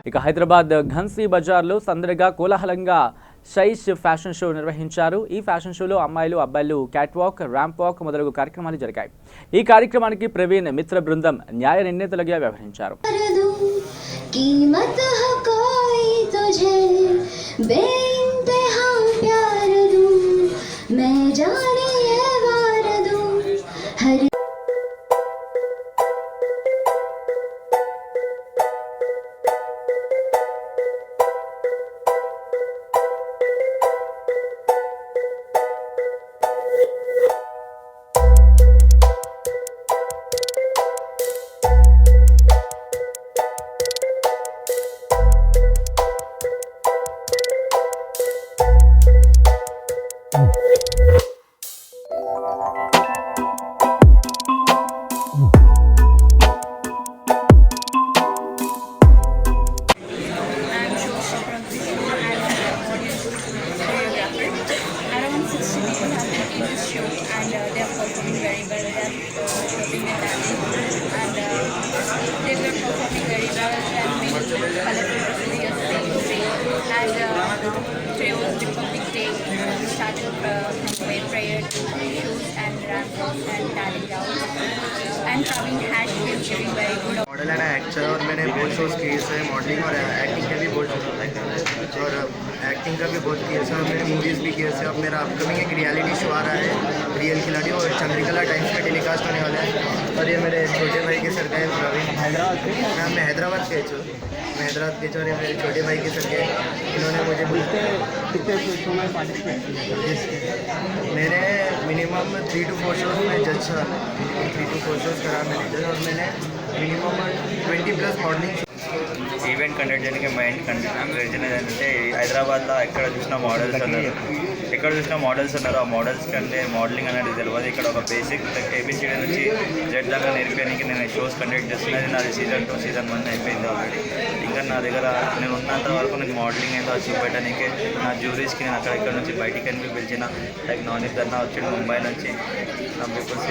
ఇక హైదరాబాద్ ఘన్సీ బజార్లో సందడిగా కోలాహలంగా షైష్ ఫ్యాషన్ షో నిర్వహించారు. ఈ ఫ్యాషన్ షోలో అమ్మాయిలు అబ్బాయిలు క్యాట్ వాక్, ర్యాంప్ వాక్ మొదలగు కార్యక్రమాలు జరిగాయి. ఈ కార్యక్రమానికి ప్రవీణ్ మిత్ర బృందం న్యాయ నిర్ణేతలుగా వ్యవహరించారు. And they are performing very well. They are showing their talent, and they were performing very well and many colorful procedures and today was Republic Day. We started from prayer to shoes and ramps and talent out, and Praveen has been giving very good model and actor और मैंने बहुत shows किए हैं, modelling और acting के भी बहुत शौक है और एक्टिंग का भी बहुत किए हैं। मैंने मूवीज़ भी किए हैं। अब मेरा अपकमिंग एक रियलिटी शो आ रहा है, रियल खिलाड़ी, और चंद्रिकला टाइम्स में टेलीकास्ट होने वाला है। और ये मेरे छोटे भाई के सर का है प्रवीण, मैं हैदराबाद के छो और ये मेरे छोटे भाई के सर के, इन्होंने मुझे कितने शो में पार्टिसिपेट किया? मैंने मिनिमम 3 to 4 शोज़ में जज था, 3 to 4 शोज़ करा मैंने जज, और मैंने మినిమం 20+ మోడలింగ్ ఈవెంట్ కండక్ట్ చేయడానికి మైండ్ కండక్ట్ ఏంటంటే హైదరాబాద్లో ఎక్కడ చూసిన మోడల్స్ ఉన్నారు, ఆ మోడల్స్ కంటే మోడలింగ్ అనేది తెలియదు. ఇక్కడ ఒక బేసిక్ ఏబిసిడీ నుంచి జెడ్ దాకా నేర్పడానికి నేను షోస్ కండక్ట్ చేస్తున్నది. నాది సీజన్ 2, సీజన్ 1 అయిపోయింది ఆల్రెడీ. ఇంకా నా దగ్గర నేను ఉన్నంత వరకు నాకు మోడలింగ్ ఏందో చూపెట్టడానికి నా జ్యూరీస్కి నేను అక్కడెక్కడ నుంచి బయటికి వెళ్ళి పిలిచిన, లైక్ నాని దన్నా వచ్చి ముంబై నుంచి నా పీపుల్స్